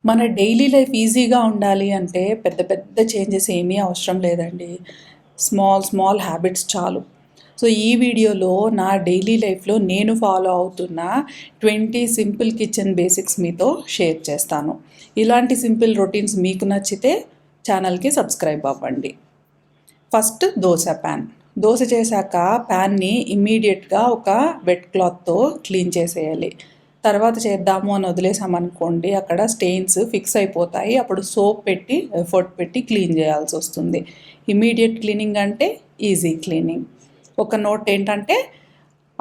మన daily life ఈజీగా ఉండాలి అంటే పెద్ద పెద్ద చేంజెస్ ఏమీ అవసరం లేదండి. స్మాల్ స్మాల్ హ్యాబిట్స్ చాలు. సో ఈ వీడియోలో నా డైలీ లైఫ్లో నేను ఫాలో అవుతున్న 20 సింపుల్ కిచెన్ బేసిక్స్ మీతో షేర్ చేస్తాను. ఇలాంటి సింపుల్ రొటీన్స్ మీకు నచ్చితే ఛానల్కి సబ్స్క్రైబ్ అవ్వండి. First dosa pan. దోశ చేశాక ప్యాన్ని ఇమ్మీడియట్గా ఒక వెట్ క్లాత్తో క్లీన్ చేసేయాలి. తర్వాత చేద్దాము అని వదిలేసామనుకోండి, అక్కడ స్టెయిన్స్ ఫిక్స్ అయిపోతాయి. అప్పుడు సోప్ పెట్టి ఎఫర్ట్ పెట్టి క్లీన్ చేయాల్సి వస్తుంది. ఇమ్మీడియట్ క్లీనింగ్ అంటే ఈజీ క్లీనింగ్. ఒక నోట్ ఏంటంటే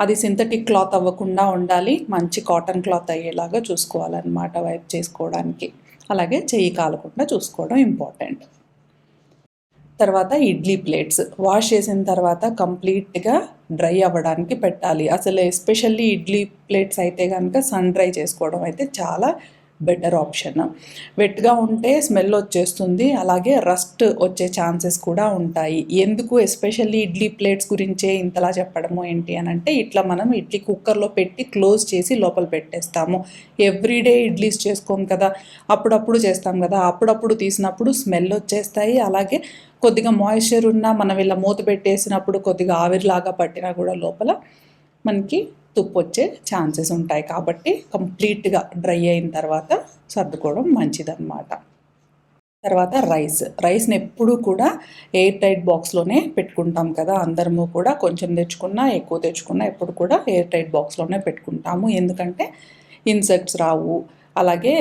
అది సింథటిక్ క్లాత్ అవ్వకుండా ఉండాలి, మంచి కాటన్ క్లాత్ అయ్యేలాగా చూసుకోవాలన్నమాట వైప్ చేసుకోవడానికి. అలాగే చెయ్యి కాలకుండా చూసుకోవడం ఇంపార్టెంట్. తర్వాత ఇడ్లీ ప్లేట్స్ వాష్ చేసిన తర్వాత కంప్లీట్గా డ్రై అవ్వడానికి పెట్టాలి. అసలు ఎస్పెషల్లీ ఇడ్లీ ప్లేట్స్ అయితే కనుక సన్ డ్రై చేసుకోవడం అయితే చాలా బెటర్ ఆప్షన్. వెట్గా ఉంటే స్మెల్ వచ్చేస్తుంది, అలాగే రస్ట్ వచ్చే ఛాన్సెస్ కూడా ఉంటాయి. ఎందుకు ఎస్పెషల్లీ ఇడ్లీ ప్లేట్స్ గురించే ఇంతలా చెప్పడము ఏంటి అని అంటే, ఇట్లా మనం ఇడ్లీ కుక్కర్లో పెట్టి క్లోజ్ చేసి లోపల పెట్టేస్తాము. ఎవ్రీడే ఇడ్లీస్ చేసుకోం కదా, అప్పుడప్పుడు చేస్తాం కదా, అప్పుడప్పుడు తీసినప్పుడు స్మెల్ వచ్చేస్తాయి. అలాగే కొద్దిగా మాయిశ్చర్ ఉన్నా మనం ఇలా మూత పెట్టేసినప్పుడు కొద్దిగా ఆవిరిలాగా పట్టినా కూడా లోపల మనకి తుప్పు వచ్చే ఛాన్సెస్ ఉంటాయి. కాబట్టి కంప్లీట్గా డ్రై అయిన తర్వాత సర్దుకోవడం మంచిదన్నమాట. తర్వాత రైస్ని ఎప్పుడూ కూడా ఎయిర్ టైట్ బాక్స్లోనే పెట్టుకుంటాం కదా, అందరము కూడా కొంచెం తెచ్చుకున్నా ఎక్కువ తెచ్చుకున్నా ఎప్పుడు కూడా ఎయిర్ టైట్ బాక్స్లోనే పెట్టుకుంటాము. ఎందుకంటే ఇన్సెక్ట్స్ రావు, అలాగే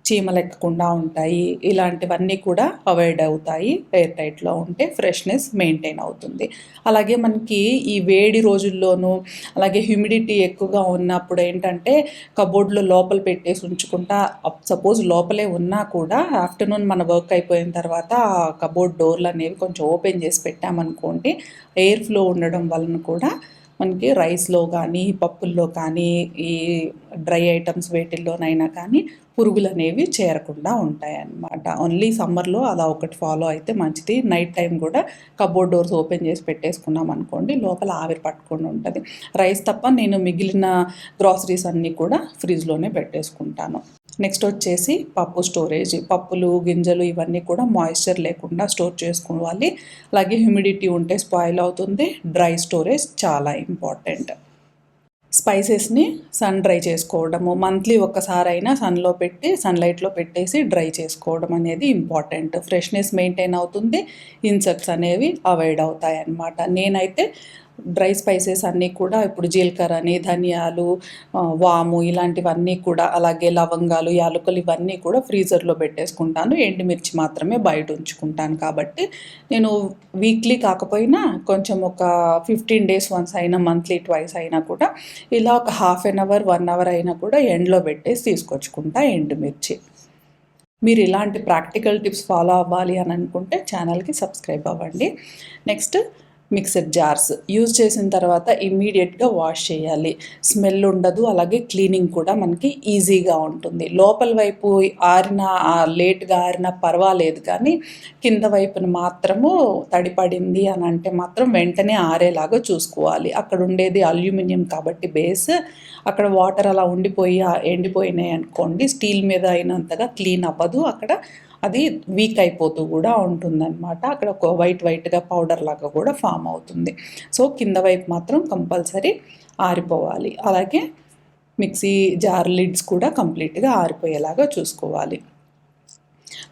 చీమలు ఎక్కకుండా ఉంటాయి. ఇలాంటివన్నీ కూడా అవాయిడ్ అవుతాయి. ఎయిర్ టైట్లో ఉంటే ఫ్రెష్నెస్ మెయింటైన్ అవుతుంది. అలాగే మనకి ఈ వేడి రోజుల్లోనూ అలాగే హ్యూమిడిటీ ఎక్కువగా ఉన్నప్పుడు ఏంటంటే కబోర్డ్లో లోపల పెట్టేసి ఉంచుకుంటా, సపోజ్ లోపలే ఉన్నా కూడా ఆఫ్టర్నూన్ మన వర్క్ అయిపోయిన తర్వాత ఆ కబోర్డ్ డోర్లు అనేవి కొంచెం ఓపెన్ చేసి పెట్టామనుకోండి, ఎయిర్ ఫ్లో ఉండడం వలన కూడా మనకి రైస్లో కానీ పప్పుల్లో కానీ ఈ డ్రై ఐటమ్స్ వేటిల్లోనైనా కానీ పురుగులు అనేవి చేరకుండా ఉంటాయి అన్నమాట. ఓన్లీ సమ్మర్లో అలా ఒకటి ఫాలో అయితే మంచిది. నైట్ టైం కూడా కబోర్డ్ డోర్స్ ఓపెన్ చేసి పెట్టేసుకున్నాం అనుకోండి, లోపల ఆవిరి పట్టుకొని ఉంటుంది. రైస్ తప్ప నేను మిగిలిన గ్రాసరీస్ అన్నీ కూడా ఫ్రిడ్జ్లోనే పెట్టేసుకుంటాను. నెక్స్ట్ వచ్చేసి పప్పు స్టోరేజ్. పప్పులు గింజలు ఇవన్నీ కూడా మాయిశ్చర్ లేకుండా స్టోర్ చేసుకోవాలి. అలాగే హ్యూమిడిటీ ఉంటే స్పాయిల్ అవుతుంది. డ్రై స్టోరేజ్ చాలా ఇంపార్టెంట్. స్పైసెస్ని సన్ డ్రై చేసుకోవడము, మంత్లీ ఒక్కసారైనా సన్లైట్లో పెట్టేసి డ్రై చేసుకోవడం అనేది ఇంపార్టెంట్. ఫ్రెష్నెస్ మెయింటైన్ అవుతుంది, ఇన్సెక్ట్స్ అనేవి అవాయిడ్ అవుతాయి అన్నమాట. నేనైతే డ్రై స్పైసెస్ అన్నీ కూడా ఇప్పుడు జీలకర్ర అని, ధనియాలు, వాము ఇలాంటివన్నీ కూడా, అలాగే లవంగాలు, యాలకులు ఇవన్నీ కూడా ఫ్రీజర్లో పెట్టేసుకుంటాను. ఎండుమిర్చి మాత్రమే బయట ఉంచుకుంటాను. కాబట్టి నేను వీక్లీ కాకపోయినా కొంచెం ఒక 15 days వన్స్ అయినా, మంత్లీ ట్వైస్ అయినా కూడా ఇలా ఒక హాఫ్ అన్ అవర్ 1 hour అయినా కూడా ఎండలో పెట్టేసి తీసుకొచ్చుకుంటా ఎండుమిర్చి. మీరు ఇలాంటి ప్రాక్టికల్ టిప్స్ ఫాలో అవ్వాలి అని అనుకుంటే ఛానల్కి సబ్స్క్రైబ్ అవ్వండి. నెక్స్ట్ మిక్సర్ జార్స్ యూజ్ చేసిన తర్వాత ఇమ్మీడియట్గా వాష్ చేయాలి. స్మెల్ ఉండదు, అలాగే క్లీనింగ్ కూడా మనకి ఈజీగా ఉంటుంది. లోపల వైపు లేట్గా ఆరినా పర్వాలేదు, కానీ కింద వైపున మాత్రము తడిపడింది అని అంటే మాత్రం వెంటనే ఆరేలాగా చూసుకోవాలి. అక్కడ ఉండేది అల్యూమినియం కాబట్టి బేస్, అక్కడ వాటర్ అలా ఎండిపోయినాయి అనుకోండి, స్టీల్ మీద అయినంతగా క్లీన్ అవ్వదు. అక్కడ అది వీక్ అయిపోతూ కూడా ఉంటుందన్నమాట. అక్కడ ఒక వైట్గా పౌడర్ లాగా కూడా ఫామ్ అవుతుంది. సో కింద వైపు మాత్రం కంపల్సరీ ఆరిపోవాలి. అలాగే మిక్సీ జార్ లిడ్స్ కూడా కంప్లీట్గా ఆరిపోయేలాగా చూసుకోవాలి.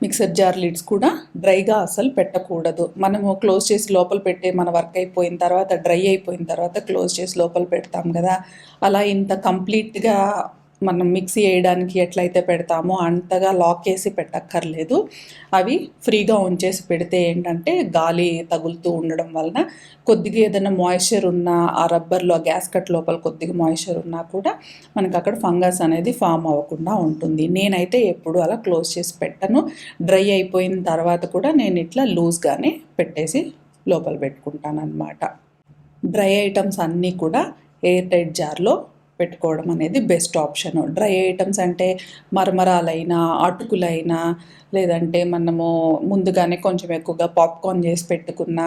మిక్సర్ జార్ లిడ్స్ కూడా డ్రైగా అసలు పెట్టకూడదు. మనము క్లోజ్ చేసి లోపల పెట్టే మన వర్క్ అయిపోయిన తర్వాత, డ్రై అయిపోయిన తర్వాత క్లోజ్ చేసి లోపల పెడతాం కదా, అలా ఇంత కంప్లీట్గా మనం మిక్సీ వేయడానికి ఎట్లయితే పెడతామో అంతగా లాక్ చేసి పెట్టక్కర్లేదు. అవి ఫ్రీగా ఉంచేసి పెడితే ఏంటంటే గాలి తగులుతూ ఉండడం వలన కొద్దిగా ఏదైనా మాయిశ్చర్ ఉన్నా, ఆ రబ్బర్లో గ్యాస్ కట్ లోపల కొద్దిగా మాయిశ్చర్ ఉన్నా కూడా మనకు అక్కడ ఫంగస్ అనేది ఫామ్ అవ్వకుండా ఉంటుంది. నేనైతే ఎప్పుడు అలా క్లోజ్ చేసి పెట్టను. డ్రై అయిపోయిన తర్వాత కూడా నేను ఇట్లా లూజ్గానే పెట్టేసి లోపల పెట్టుకుంటాను అన్నమాట. డ్రై ఐటమ్స్ అన్నీ కూడా ఎయిర్ టైట్ జార్లో పెట్టుకోవడం అనేది బెస్ట్ ఆప్షన్. డ్రై ఐటమ్స్ అంటే మరమరాలైనా, అటుకులైనా, లేదంటే మనము ముందుగానే కొంచెం ఎక్కువగా పాప్కార్న్ చేసి పెట్టుకున్న,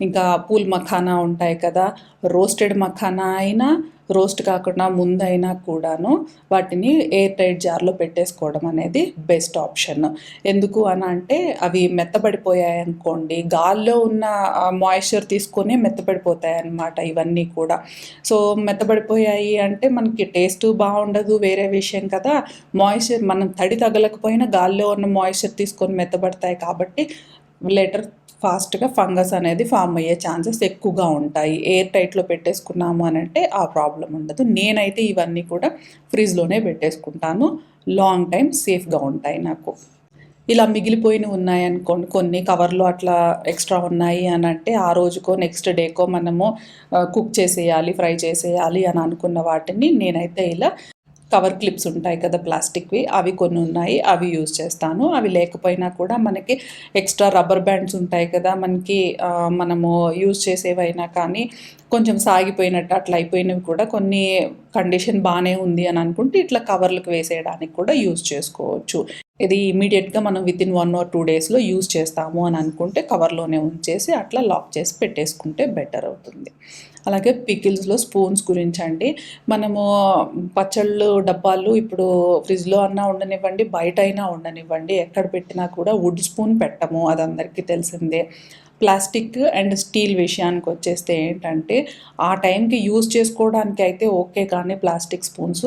ఇంకా పూల్ మఖానా ఉంటాయి కదా, రోస్టెడ్ మఖానా అయినా రోస్ట్ కాకుండా ముందైనా కూడాను వాటిని ఎయిర్ టైట్ జార్లో పెట్టేసుకోవడం అనేది బెస్ట్ ఆప్షన్. ఎందుకు అని అంటే అవి మెత్తబడిపోయాయి అనుకోండి, గాల్లో ఉన్న మాయిశ్చర్ తీసుకొని మెత్తబడిపోతాయి అన్నమాట ఇవన్నీ కూడా. సో మెత్తబడిపోయాయి అంటే మనకి టేస్ట్ బాగుండదు, వేరే విషయం కదా. మాయిశ్చర్ మనం తడి తగలకపోయినా గాల్లో ఉన్న మాయిశ్చర్ తీసుకొని మెత్తబడతాయి కాబట్టి లేటర్ ఫాస్ట్గా ఫంగస్ అనేది ఫామ్ అయ్యే ఛాన్సెస్ ఎక్కువగా ఉంటాయి. ఎయిర్ టైట్లో పెట్టేసుకున్నాము అని అంటే ఆ ప్రాబ్లం ఉండదు. నేనైతే ఇవన్నీ కూడా ఫ్రిడ్జ్లోనే పెట్టేసుకుంటాను, లాంగ్ టైం సేఫ్గా ఉంటాయి నాకు. ఇలా మిగిలిపోయినవి ఉన్నాయనుకోండి, కొన్ని కవర్లో అట్లా ఎక్స్ట్రా ఉన్నాయి అని అంటే ఆ రోజుకో నెక్స్ట్ డేకో మనము కుక్ చేసేయాలి, ఫ్రై చేసేయాలి అని అనుకున్న వాటిని నేనైతే ఇలా కవర్ క్లిప్స్ ఉంటాయి కదా ప్లాస్టిక్వి, అవి కొన్ని ఉన్నాయి, అవి యూజ్ చేస్తాను. అవి లేకపోయినా కూడా మనకి ఎక్స్ట్రా రబ్బర్ బ్యాండ్స్ ఉంటాయి కదా మనకి, మనము యూజ్ చేసేవైనా కానీ కొంచెం సాగిపోయినట్టు అట్లా అయిపోయినవి కూడా కొన్ని కండిషన్ బాగానే ఉంది అని అనుకుంటే ఇట్లా కవర్లకు వేసేయడానికి కూడా యూజ్ చేసుకోవచ్చు. ఇది ఇమీడియట్గా మనం వితిన్ 1 or 2 డేస్లో యూజ్ చేస్తాము అని అనుకుంటే కవర్లోనే ఉంచేసి అట్లా లాక్ చేసి పెట్టేసుకుంటే బెటర్ అవుతుంది. అలాగే పికిల్స్లో స్పూన్స్ గురించి అండి, మనము పచ్చళ్ళు డబ్బాలు ఇప్పుడు ఫ్రిడ్జ్లో అన్నా ఉండనివ్వండి, బయట అయినా ఉండనివ్వండి, ఎక్కడ పెట్టినా కూడా వుడ్ స్పూన్ పెట్టము, అది అందరికీ తెలిసిందే. ప్లాస్టిక్ అండ్ స్టీల్ విషయానికి వచ్చేస్తే ఏంటంటే ఆ టైంకి యూజ్ చేసుకోవడానికి అయితే ఓకే, కానీ ప్లాస్టిక్ స్పూన్స్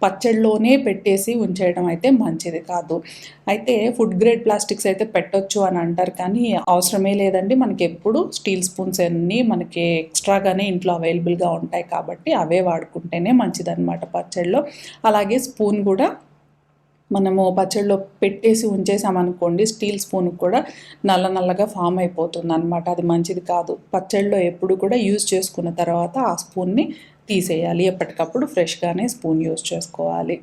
పచ్చళ్ళలోనే పెట్టేసి ఉంచేయడం అయితే మంచిది కాదు. అయితే ఫుడ్ గ్రేడ్ ప్లాస్టిక్స్ అయితే పెట్టొచ్చు అని అంటారు, కానీ అవసరమే లేదండి. మనకి ఎప్పుడు స్టీల్ స్పూన్స్ అన్నీ మనకి ఎక్స్ట్రాగానే ఇంట్లో అవైలబుల్గా ఉంటాయి కాబట్టి అవే వాడుకుంటేనే మంచిదన్నమాట పచ్చళ్ళలో. అలాగే స్పూన్ కూడా మనము పచ్చడిలో పెట్టేసి ఉంచేసామనుకోండి, స్టీల్ స్పూన్ కూడా నల్లగా ఫామ్ అయిపోతుంది అనమాట, అది మంచిది కాదు. పచ్చడిలో ఎప్పుడు కూడా యూజ్ చేసుకున్న తర్వాత ఆ స్పూన్ని తీసేయాలి, ఎప్పటికప్పుడు ఫ్రెష్గానే స్పూన్ యూజ్ చేసుకోవాలి.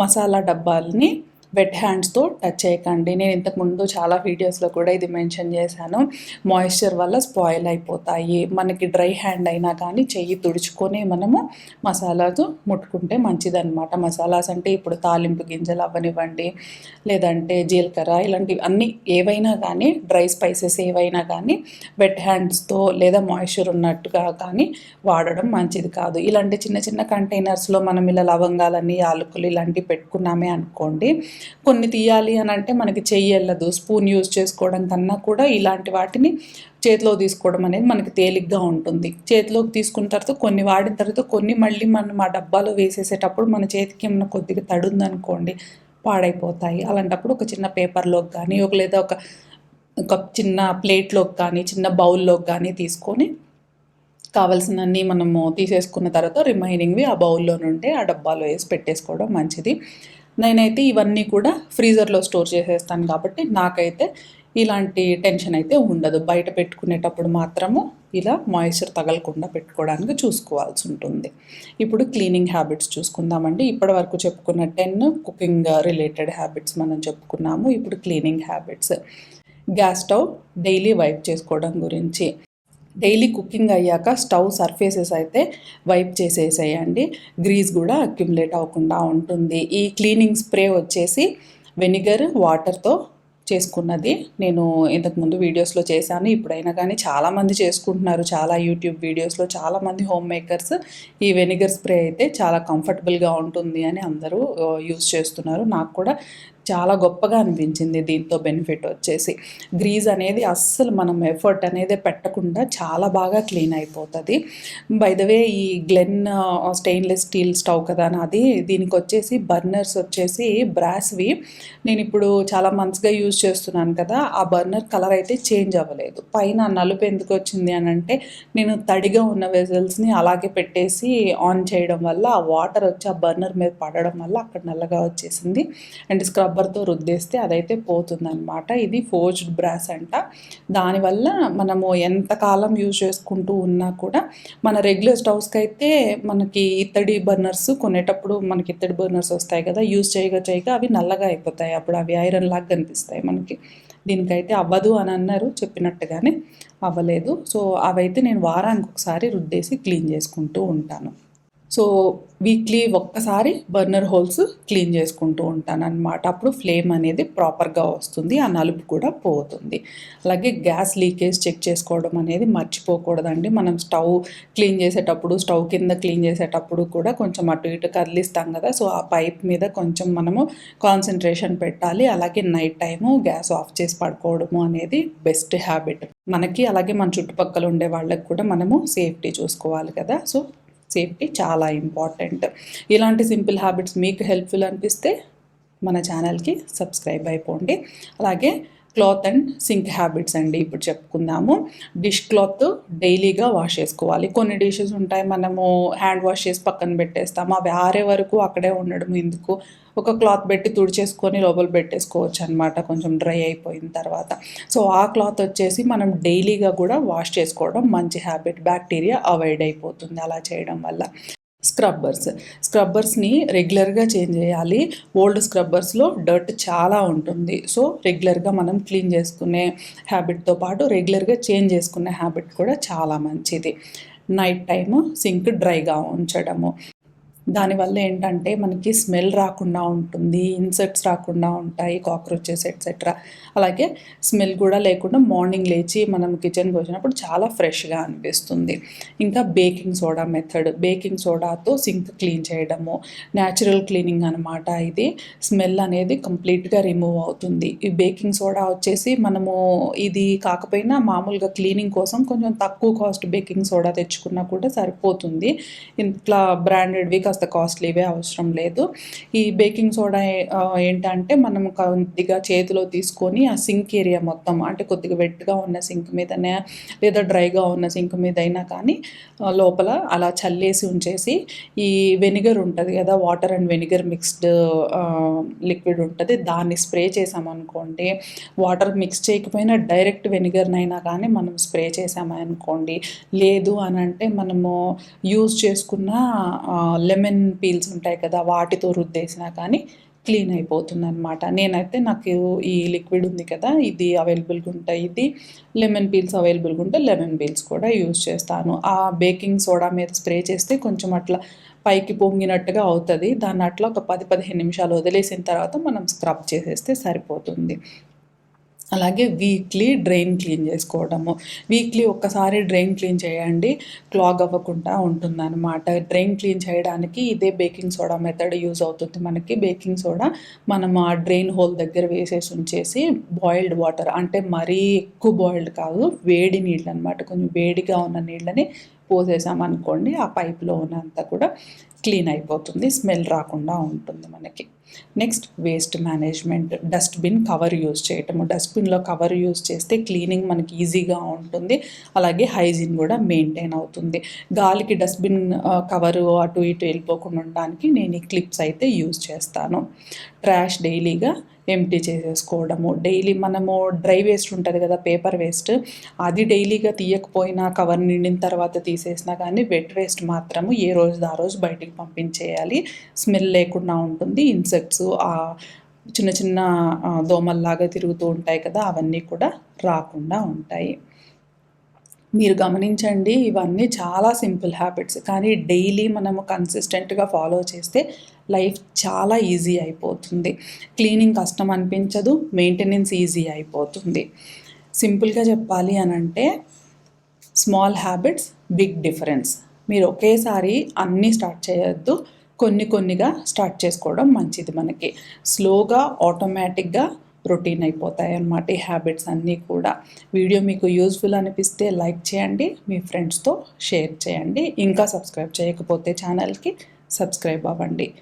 మసాలా డబ్బాలని వెట్ హ్యాండ్స్తో టచ్ చేయకండి. నేను ఇంతకుముందు చాలా వీడియోస్లో కూడా ఇది మెన్షన్ చేశాను. మాయిశ్చర్ వల్ల స్పాయిల్ అయిపోతాయి. మనకి డ్రై హ్యాండ్ అయినా కానీ చెయ్యి తుడుచుకొని మనము మసాలాతో ముట్టుకుంటే మంచిదన్నమాట. మసాలాస్ అంటే ఇప్పుడు తాలింపు గింజలు అవ్వనివ్వండి, లేదంటే జీలకర్ర, ఇలాంటివి అన్నీ ఏవైనా కానీ డ్రై స్పైసెస్ ఏవైనా కానీ వెట్ హ్యాండ్స్తో లేదా మాయిశ్చర్ ఉన్నట్టుగా కానీ వాడడం మంచిది కాదు. ఇలాంటి చిన్న చిన్న కంటైనర్స్లో మనం ఇలా లవంగాలని, యాలకులు ఇలాంటివి పెట్టుకున్నామే అనుకోండి, కొన్ని తీయాలి అని అంటే మనకి చెయ్యి వెళ్ళదు. స్పూన్ యూజ్ చేసుకోవడం కన్నా కూడా ఇలాంటి వాటిని చేతిలో తీసుకోవడం అనేది మనకి తేలిగ్గా ఉంటుంది. చేతిలోకి తీసుకున్న తర్వాత కొన్ని వాడిన తర్వాత కొన్ని మళ్ళీ మనం ఆ డబ్బాలో వేసేసేటప్పుడు మన చేతికి ఏమన్నా కొద్దిగా తడి ఉందనుకోండి పాడైపోతాయి. అలాంటప్పుడు ఒక చిన్న పేపర్లోకి కానీ లేదా ఒక చిన్న ప్లేట్లోకి కానీ చిన్న బౌల్లోకి కానీ తీసుకొని కావాల్సినన్ని మనము తీసేసుకున్న తర్వాత రిమైనింగ్వి ఆ బౌల్లో నుండి ఆ డబ్బాలో వేసి పెట్టేసుకోవడం మంచిది. నేనైతే ఇవన్నీ కూడా ఫ్రీజర్లో స్టోర్ చేసేస్తాను కాబట్టి నాకైతే ఇలాంటి టెన్షన్ అయితే ఉండదు. బయట పెట్టుకునేటప్పుడు మాత్రము ఇలా మాయిశ్చర్ తగలకుండా పెట్టుకోవడానికి చూసుకోవాల్సి ఉంటుంది. ఇప్పుడు క్లీనింగ్ హ్యాబిట్స్ చూసుకుందామండి. ఇప్పటి వరకు చెప్పుకున్న 10 కుకింగ్ రిలేటెడ్ హ్యాబిట్స్ మనం చెప్పుకున్నాము. ఇప్పుడు cleaning habits. Gas stove daily wipe చేసుకోవడం గురించి. డైలీ కుకింగ్ అయ్యాక స్టవ్ సర్ఫేసెస్ అయితే వైప్ చేసేసేయండి, గ్రీజ్ కూడా అక్యుములేట్ అవ్వకుండా ఉంటుంది. ఈ క్లీనింగ్ స్ప్రే వచ్చేసి వెనిగర్ వాటర్తో చేసుకున్నది. నేను ఇంతకుముందు వీడియోస్లో చేశాను, ఇప్పుడైనా కానీ చాలామంది చేసుకుంటున్నారు. చాలా యూట్యూబ్ వీడియోస్లో చాలామంది హోమ్ మేకర్స్ ఈ వెనిగర్ స్ప్రే అయితే చాలా కంఫర్టబుల్గా ఉంటుంది అని అందరూ యూజ్ చేస్తున్నారు. నాకు కూడా చాలా గొప్పగా అనిపించింది దీంతో బెనిఫిట్ వచ్చేసి. గ్రీజ్ అనేది అస్సలు మనం ఎఫర్ట్ అనేది పెట్టకుండా చాలా బాగా క్లీన్ అయిపోతుంది. బై ద వే ఈ గ్లెన్ స్టెయిన్లెస్ స్టీల్ స్టవ్ కదా నాది, దీనికి వచ్చేసి బర్నర్స్ వచ్చేసి బ్రాస్వి. నేను ఇప్పుడు చాలా మంత్స్గా యూజ్ చేస్తున్నాను కదా, ఆ బర్నర్ కలర్ అయితే చేంజ్ అవ్వలేదు. పైన నలుపు ఎందుకు వచ్చింది అని అంటే నేను తడిగా ఉన్న వెజల్స్ని అలాగే పెట్టేసి ఆన్ చేయడం వల్ల ఆ వాటర్ వచ్చి ఆ బర్నర్ మీద పడడం వల్ల అక్కడ నల్లగా వచ్చేసింది. అండ్ స్క్రబ్బర్తో రుద్దేస్తే అదైతే పోతుందన్నమాట. ఇది ఫోర్జ్డ్ బ్రాస్ అంట. దానివల్ల మనము ఎంతకాలం యూజ్ చేసుకుంటూ ఉన్నా కూడా మన రెగ్యులర్ స్టవ్స్కి అయితే మనకి ఇత్తడి బర్నర్స్ కొనేటప్పుడు మనకి ఇత్తడి బర్నర్స్ వస్తాయి కదా, యూజ్ చేయగా అవి నల్లగా అయిపోతాయి, అప్పుడు అవి ఐరన్ లాగా కనిపిస్తాయి మనకి. దీనికైతే అవ్వదు అని అన్నారు, చెప్పినట్టుగానే అవ్వలేదు. సో అవైతే నేను వారానికి ఒకసారి రుద్దేసి క్లీన్ చేసుకుంటూ ఉంటాను. సో వీక్లీ ఒక్కసారి బర్నర్ హోల్స్ క్లీన్ చేసుకుంటూ ఉంటానన్నమాట. అప్పుడు ఫ్లేమ్ అనేది ప్రాపర్గా వస్తుంది, ఆ నలుపు కూడా పోతుంది. అలాగే గ్యాస్ లీకేజ్ చెక్ చేసుకోవడం అనేది మర్చిపోకూడదండి. మనం స్టవ్ క్లీన్ చేసేటప్పుడు, స్టవ్ కింద క్లీన్ చేసేటప్పుడు కూడా కొంచెం అటు ఇటు కదిలిస్తాం కదా, సో ఆ పైప్ మీద కొంచెం మనము కాన్సన్ట్రేషన్ పెట్టాలి. అలాగే నైట్ టైము గ్యాస్ ఆఫ్ చేసి పడుకోవడము అనేది బెస్ట్ హ్యాబిట్ మనకి. అలాగే మన చుట్టుపక్కల ఉండే వాళ్ళకి కూడా మనము సేఫ్టీ చూసుకోవాలి కదా, సో సేఫ్టీ చాలా ఇంపార్టెంట్. ఇలాంటి సింపుల్ హ్యాబిట్స్ మీకు హెల్ప్ఫుల్ అనిపిస్తే మన ఛానల్కి సబ్స్క్రైబ్ అయిపోండి. అలాగే క్లాత్ అండ్ సింక్ హ్యాబిట్స్ అండి ఇప్పుడు చెప్పుకుందాము. డిష్ క్లాత్ డైలీగా వాష్ చేసుకోవాలి. కొన్ని డిషెస్ ఉంటాయి మనము హ్యాండ్ వాష్ చేసి పక్కన పెట్టేస్తాము, అవి ఆరే వరకు అక్కడే ఉండడం ఎందుకు, ఒక క్లాత్ పెట్టి తుడిచేసుకొని లోపల పెట్టేసుకోవచ్చు అనమాట కొంచెం డ్రై అయిపోయిన తర్వాత. సో ఆ క్లాత్ వచ్చేసి మనం డైలీగా కూడా వాష్ చేసుకోవడం మంచి హ్యాబిట్. బ్యాక్టీరియా అవాయిడ్ అయిపోతుంది అలా చేయడం వల్ల. స్క్రబ్బర్స్ని రెగ్యులర్గా చేంజ్ చేయాలి. ఓల్డ్ స్క్రబ్బర్స్లో డర్ట్ చాలా ఉంటుంది, సో రెగ్యులర్గా మనం క్లీన్ చేసుకునే హ్యాబిట్తో పాటు రెగ్యులర్గా చేంజ్ చేసుకునే హ్యాబిట్ కూడా చాలా మంచిది. నైట్ టైము సింక్ డ్రైగా ఉంచడము, దానివల్ల ఏంటంటే మనకి స్మెల్ రాకుండా ఉంటుంది, ఇన్సెక్ట్స్ రాకుండా ఉంటాయి, కాక్రోచెస్ ఎట్సెట్రా. అలాగే స్మెల్ కూడా లేకుండా మార్నింగ్ లేచి మనం కిచెన్కి వచ్చినప్పుడు చాలా ఫ్రెష్గా అనిపిస్తుంది. ఇంకా బేకింగ్ సోడా మెథడ్, బేకింగ్ సోడాతో సింక్ క్లీన్ చేయడము న్యాచురల్ క్లీనింగ్ అనమాట. ఇది స్మెల్ అనేది కంప్లీట్గా రిమూవ్ అవుతుంది. ఈ బేకింగ్ సోడా వచ్చేసి మనము ఇది కాకపోయినా మామూలుగా క్లీనింగ్ కోసం కొంచెం తక్కువ కాస్ట్ బేకింగ్ సోడా తెచ్చుకున్నా కూడా సరిపోతుంది. ఇట్లా బ్రాండెడ్వి కాస్త కాస్ట్లీవే అవసరం లేదు. ఈ బేకింగ్ సోడా ఏంటంటే మనం కొద్దిగా చేతిలో తీసుకొని ఆ సింక్ ఏరియా మొత్తం, అంటే కొద్దిగా వెట్గా ఉన్న సింక్ మీదనే లేదా డ్రైగా ఉన్న సింక్ మీద అయినా కానీ లోపల అలా చల్లేసి ఉంచేసి, ఈ వెనిగర్ ఉంటుంది కదా, water and vinegar mixed liquid ఉంటుంది, దాన్ని స్ప్రే చేసామనుకోండి, వాటర్ మిక్స్ చేయకపోయినా డైరెక్ట్ వెనిగర్నైనా కానీ మనం స్ప్రే చేసామనుకోండి, లేదు అని అంటే మనము యూజ్ చేసుకున్న లెమన్ పీల్స్ ఉంటాయి కదా, వాటితో రుద్దేసినా కానీ క్లీన్ అయిపోతుంది అనమాట. నేనైతే నాకు ఈ లిక్విడ్ ఉంది కదా, ఇది అవైలబుల్గా ఉంటాయి, ఇది లెమన్ పీల్స్ అవైలబుల్గా ఉంటే లెమన్ పీల్స్ కూడా యూజ్ చేస్తాను. ఆ బేకింగ్ సోడా మీద స్ప్రే చేస్తే కొంచెం అట్లా పైకి పొంగినట్టుగా అవుతుంది, దాన్ని అట్లా ఒక 10-15 నిమిషాలు వదిలేసిన తర్వాత మనం స్క్రబ్ చేసేస్తే సరిపోతుంది. అలాగే వీక్లీ డ్రైన్ క్లీన్ చేసుకోవడము, వీక్లీ ఒక్కసారి డ్రైన్ క్లీన్ చేయండి, క్లాగ్ అవ్వకుండా ఉంటుందన్నమాట. డ్రైన్ క్లీన్ చేయడానికి ఇదే బేకింగ్ సోడా మెథడ్ యూజ్ అవుతుంది మనకి. బేకింగ్ సోడా మనం ఆ డ్రైన్ హోల్ దగ్గర వేసేసి ఉంచేసి బాయిల్డ్ వాటర్, అంటే మరీ ఎక్కువ బాయిల్డ్ కాదు, వేడి నీళ్ళు అనమాట, కొంచెం వేడిగా ఉన్న నీళ్ళని పోసేసామనుకోండి, ఆ పైప్లో ఉన్నంతా కూడా క్లీన్ అయిపోతుంది, స్మెల్ రాకుండా ఉంటుంది మనకి. Next waste management, dustbin cover use చేయటము. డస్ట్బిన్లో కవర్ యూజ్ చేస్తే క్లీనింగ్ మనకి ఈజీగా ఉంటుంది, అలాగే హైజీన్ కూడా మెయింటైన్ అవుతుంది. గాలికి డస్ట్బిన్ కవరు అటు ఇటు వెళ్ళిపోకుండా ఉండడానికి నేను ఈ క్లిప్స్ అయితే యూజ్ చేస్తాను. ట్రాష్ డైలీగా ఎంప్టీ చేసేసుకోవడము. డైలీ మనము డ్రై వేస్ట్ ఉంటుంది కదా, పేపర్ వేస్ట్, అది డైలీగా తీయకపోయినా కవర్ నిండిన తర్వాత తీసేసినా కానీ వెట్ వేస్ట్ మాత్రము ఏ రోజు ఆ రోజు బయటికి పంపించేయాలి. స్మెల్ లేకుండా ఉంటుంది, ఇన్సెక్ట్స్ చిన్న చిన్న దోమల్లాగా తిరుగుతూ ఉంటాయి కదా, అవన్నీ కూడా రాకుండా ఉంటాయి. మీరు గమనించండి, ఇవన్నీ చాలా సింపుల్ హ్యాబిట్స్, కానీ డైలీ మనము కన్సిస్టెంట్గా ఫాలో చేస్తే లైఫ్ చాలా ఈజీ అయిపోతుంది. క్లీనింగ్ కష్టం అనిపించదు, మెయింటెనెన్స్ ఈజీ అయిపోతుంది. సింపుల్గా చెప్పాలి అని అంటే స్మాల్ హ్యాబిట్స్ బిగ్ డిఫరెన్స్. మీరు ఒకేసారి అన్నీ స్టార్ట్ చేయొద్దు, కొన్నిగా స్టార్ట్ చేసుకోవడం మంచిది మనకి. స్లోగా ఆటోమేటిక్గా రొటీన్ అయిపోతాయి అన్నమాట ఈ హ్యాబిట్స్ అన్నీ కూడా. వీడియో మీకు యూజ్ఫుల్ అనిపిస్తే లైక్ చేయండి, మీ ఫ్రెండ్స్తో షేర్ చేయండి. ఇంకా సబ్స్క్రైబ్ చేయకపోతే ఛానల్కి సబ్స్క్రైబ్ అవ్వండి.